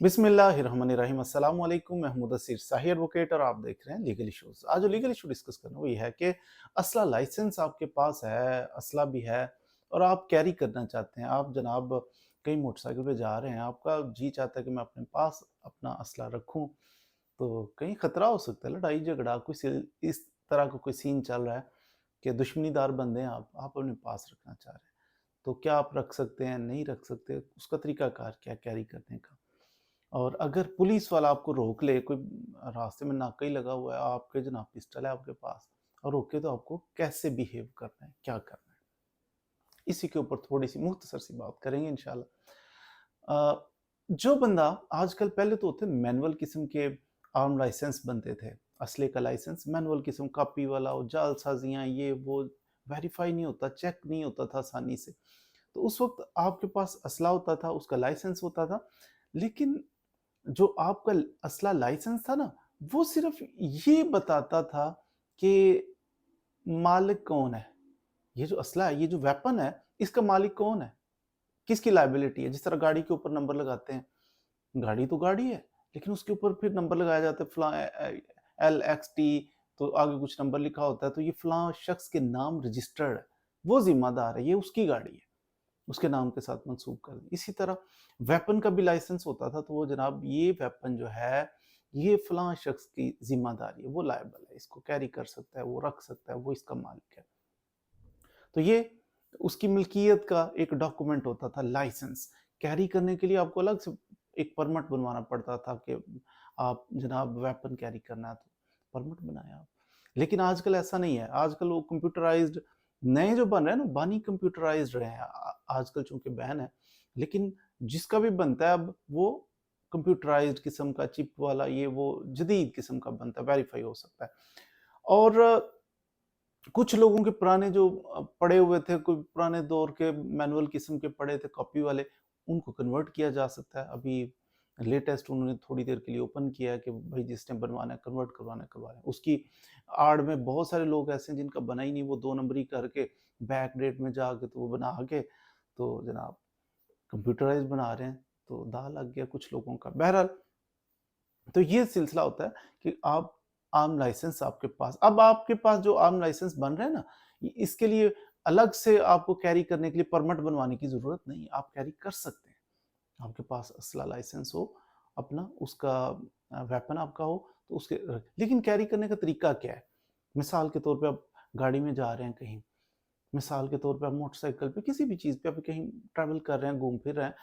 बिस्मिल्लाहिर्रहमानिर्रहीम। अस्सलाम वालेकुम। मैं हूं मुदस्सिर शाही एडवोकेट और आप देख रहे हैं लीगल इश्यूज। आज जो लीगल इशू डिस्कस करना है वो ये है कि असला लाइसेंस आपके पास है, असला भी है और आप कैरी करना चाहते हैं। आप जनाब कहीं मोटरसाइकिल पे जा रहे हैं, आपका जी चाहता है कि मैं अपने पास अपना असला रखूं, तो कहीं खतरा हो सकता है, लड़ाई झगड़ा इस तरह का कोई सीन चल रहा है कि दुश्मनीदार बंदे हैं, आप अपने पास रखना चाह रहे हैं। तो क्या आप रख सकते हैं, नहीं रख सकते, उसका तरीकाकार क्या है कैरी करने का। और अगर पुलिस वाला आपको रोक ले, कोई रास्ते में नाका ही लगा हुआ है, आपके जनाब पिस्टल है आपके पास और रोके, तो आपको कैसे बिहेव करना है, क्या करना है, इसी के ऊपर थोड़ी सी मुख्तसर सी बात करेंगे इंशाल्लाह। जो बंदा आजकल, पहले तो होते मैनुअल किस्म के आर्म लाइसेंस बनते थे, असले का लाइसेंस मैनुअल किस्म, कापी वाला, और जालसाजियाँ ये वो, वेरीफाई नहीं होता, चेक नहीं होता था आसानी से। तो उस वक्त आपके पास असला होता था, उसका लाइसेंस होता था, लेकिन जो आपका असला लाइसेंस था ना, वो सिर्फ ये बताता था कि मालिक कौन है, ये जो असला है, ये जो वेपन है, इसका मालिक कौन है, किसकी लायबिलिटी है। जिस तरह गाड़ी के ऊपर नंबर लगाते हैं, गाड़ी तो गाड़ी है, लेकिन उसके ऊपर फिर नंबर लगाया जाता है, फला LXT, तो आगे कुछ नंबर लिखा होता है, तो ये फला शख्स के नाम रजिस्टर्ड है, वो जिम्मेदार है, ये उसकी गाड़ी है, उसके नाम के साथ मंसूब कर दें। इसी तरह वेपन का भी लाइसेंस होता था, तो वो जनाब ये वेपन जो है, ये फलां शख्स की जिम्मेदारी है, वो लायबल है, इसको कैरी कर सकता है, वो रख सकता है, वो इसका मालिक है। तो ये उसकी मिल्कियत का एक डॉक्यूमेंट होता था, लाइसेंस। कैरी करने के लिए आपको अलग से एक परमिट बनवाना पड़ता था कि आप जनाब वेपन कैरी करना है, तो परमिट बनाया आप। लेकिन आजकल ऐसा नहीं है, आजकल वो कंप्यूटराइज्ड नए जो बन रहे हैं ना, बानी कंप्यूटराइज्ड रहे हैं। आजकल चूंकि बैन है, लेकिन जिसका भी बनता है अब वो कंप्यूटराइज्ड किस्म का, चिप वाला, ये वो जदीद किस्म का बनता है, वेरीफाई हो सकता है। और कुछ लोगों के पुराने जो पड़े हुए थे, कोई पुराने दौर के मैनुअल किस्म के पड़े थे, कॉपी वाले, उनको कन्वर्ट किया जा सकता है। अभी लेटेस्ट उन्होंने थोड़ी देर के लिए ओपन किया है कि भाई जिसने बनवाना है, कन्वर्ट करवाना है, करवा लें। उसकी आड़ में बहुत सारे लोग ऐसे हैं जिनका बना ही नहीं, वो 2 नंबरी करके बैक डेट में जाके तो वो बना के तो जनाब कंप्यूटराइज बना रहे हैं, तो दाव लग गया कुछ लोगों का। बहरहाल, तो ये सिलसिला होता है कि आप आर्म लाइसेंस आपके पास, अब आपके पास जो आर्म लाइसेंस बन रहे हैं ना, इसके लिए अलग से आपको कैरी करने के लिए परमिट बनवाने की जरूरत नहीं, आप कैरी कर सकते हैं। आपके पास असला लाइसेंस हो अपना, उसका वेपन आपका हो, तो उसके लेकिन कैरी करने का तरीका क्या है। मिसाल के तौर पे आप गाड़ी में जा रहे हैं कहीं, मिसाल के तौर पे आप मोटरसाइकिल पे, किसी भी चीज़ पे आप कहीं ट्रैवल कर रहे हैं, घूम फिर रहे हैं,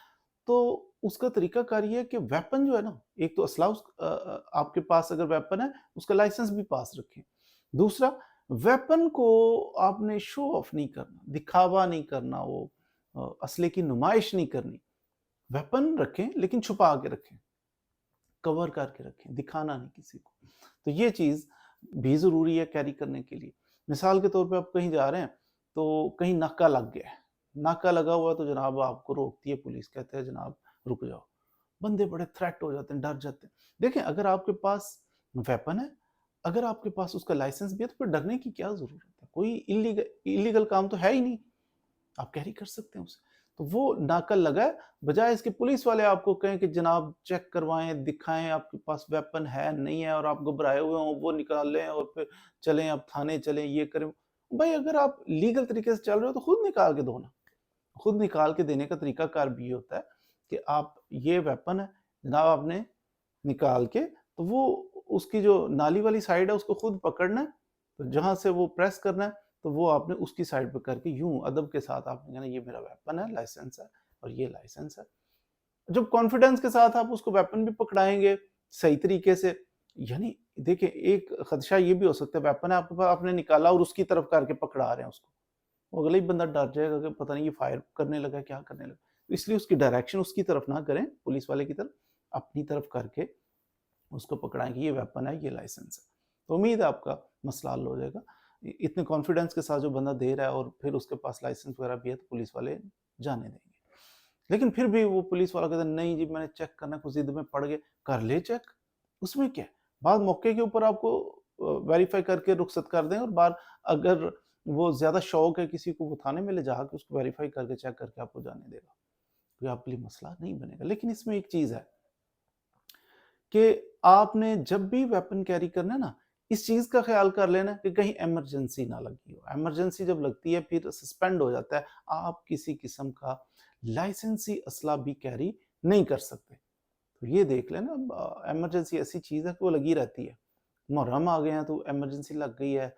तो उसका तरीकाकार ये है कि वेपन जो है ना, एक तो असला आपके पास अगर वेपन है, उसका लाइसेंस भी पास रखें। दूसरा, वेपन को आपने शो ऑफ नहीं करना, दिखावा नहीं करना, वो असले की नुमाइश नहीं करनी। वेपन रखें लेकिन छुपा के रखें, कवर करके रखें, दिखाना नहीं किसी को। तो ये चीज़ भी ज़रूरी है कैरी करने के लिए। मिसाल के तौर पे आप कहीं जा रहे हैं, तो कहीं नाका लग गया है, नाका लगा हुआ है, तो जनाब आपको रोकती है पुलिस, कहते हैं जनाब रुक जाओ। बंदे बड़े थ्रेट हो जाते हैं, डर जाते हैं। देखें, अगर आपके पास वेपन है, अगर आपके पास उसका लाइसेंस भी है, तो फिर डरने की क्या ज़रूरत है। कोई इलीगल काम तो है ही नहीं, आप कैरी कर सकते हैं उसे। तो वो नाका लगा है, बजाय इसके पुलिस वाले आपको कहें कि जनाब चेक करवाएं, दिखाएं आपके पास वेपन है नहीं है, और आप घबराए हुए हों, वो निकाल लें और फिर चलें, आप थाने चलें, ये करें। भाई, अगर आप लीगल तरीके से चल रहे हो तो खुद निकाल के दो ना। खुद निकाल के देने का तरीकाकार भी होता है कि आप, ये वेपन है जनाब, आपने निकाल के, तो वो उसकी जो नाली वाली साइड है उसको खुद पकड़ना है, तो जहां से वो प्रेस करना है, तो वो आपने उसकी साइड पे करके यूं अदब के साथ आपने कहना ये मेरा वेपन है, लाइसेंस है, और ये लाइसेंस है। जब कॉन्फिडेंस के साथ आप उसको वेपन भी पकड़ाएंगे सही तरीके से, यानी देखिए, एक खदशा ये भी हो सकता है, वेपन है आपके पास, आपने निकाला और उसकी तरफ करके पकड़ा रहे हैं उसको, वो अगला ही बंदा डर जाएगा कि पता नहीं ये फायर करने लगा, क्या करने लगा। तो इसलिए उसकी डायरेक्शन उसकी तरफ ना करें, पुलिस वाले की तरफ, अपनी तरफ करके उसको पकड़ाएं कि ये वेपन है, ये लाइसेंस है। तो उम्मीद है आपका मसला हल हो जाएगा। इतने कॉन्फिडेंस के साथ जो बंदा दे रहा है और फिर उसके पास लाइसेंस वगैरह भी है, तो पुलिस वाले जाने देंगे। लेकिन फिर भी वो पुलिस वाला कहता है नहीं जी, मैंने चेक करना, कुछ जिद में पड़ गए, कर ले चेक, उसमें क्या है। बाद मौके के ऊपर आपको वेरीफाई करके रुखसत कर दें, और बाद अगर वो ज्यादा शौक है किसी को, वो थाने में ले जाकर उसको वेरीफाई करके चेक करके आपको जाने देगा, कोई आपके लिए मसला नहीं बनेगा। लेकिन इसमें एक चीज है, کہ آپ نے جب بھی ویپن کیری کرنا ہے نا، اس چیز کا خیال کر لینا کہ کہیں ایمرجنسی نہ لگی ہو. ایمرجنسی جب لگتی ہے پھر سسپینڈ ہو جاتا ہے، آپ کسی قسم کا لائسنسی اسلحہ بھی کیری نہیں کر سکتے. تو یہ دیکھ لینا، ایمرجنسی ایسی چیز ہے کہ وہ لگی رہتی ہے. محرم آ گئے ہیں تو ایمرجنسی لگ گئی ہے،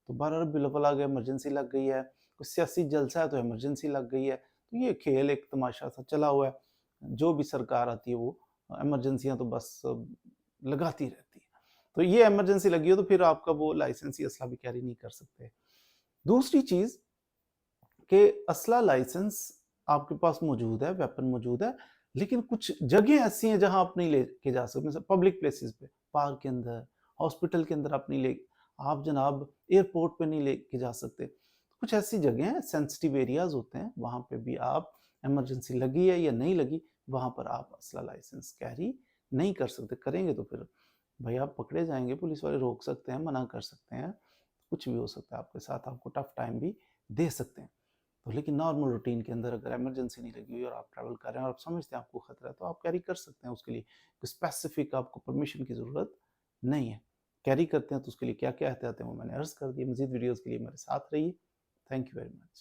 تو 12 ربیع الاول آ گیا ایمرجنسی لگ گئی ہے، کوئی سیاسی جلسہ ہے تو ایمرجنسی لگ گئی ہے. تو یہ کھیل ایک تماشا سا چلا ہوا ہے، جو بھی سرکار آتی ہے وہ ایمرجنسیاں تو بس لگاتی رہتی ہے. تو یہ ایمرجنسی لگی ہو تو پھر آپ کا وہ لائسنسی اسلحہ بھی کیری نہیں کر سکتے. دوسری چیز کہ اسلحہ لائسنس آپ کے پاس موجود ہے، ویپن موجود ہے، لیکن کچھ جگہیں ایسی ہیں جہاں آپ نہیں لے کے جا سکتے. مثلا پبلک پلیسز پہ، پارک کے اندر، ہاسپٹل کے اندر آپ نہیں لے، آپ جناب ایئرپورٹ پہ نہیں لے کے جا سکتے. کچھ ایسی جگہیں ہیں، سینسٹیو ایریاز ہوتے ہیں، وہاں پہ بھی آپ ایمرجنسی لگی ہے یا نہیں لگی، وہاں پر آپ اسلحہ لائسنس کیری نہیں کر سکتے. کریں گے تو پھر بھائی آپ پکڑے جائیں گے، پولیس والے روک سکتے ہیں، منع کر سکتے ہیں، کچھ بھی ہو سکتا ہے آپ کے ساتھ، آپ کو ٹف ٹائم بھی دے سکتے ہیں. تو لیکن نارمل روٹین کے اندر اگر ایمرجنسی نہیں لگی ہوئی اور آپ ٹریول کر رہے ہیں اور آپ سمجھتے ہیں آپ کو خطرہ ہے تو آپ کیری کر سکتے ہیں. اس کے لیے اسپیسیفک آپ کو پرمیشن کی ضرورت نہیں ہے. کیری کرتے ہیں تو اس کے لیے کیا کیا احتیاط ہیں وہ میں نے عرض کر دی. مزید ویڈیوز کے لیے میرے ساتھ رہیے. Thank you very much.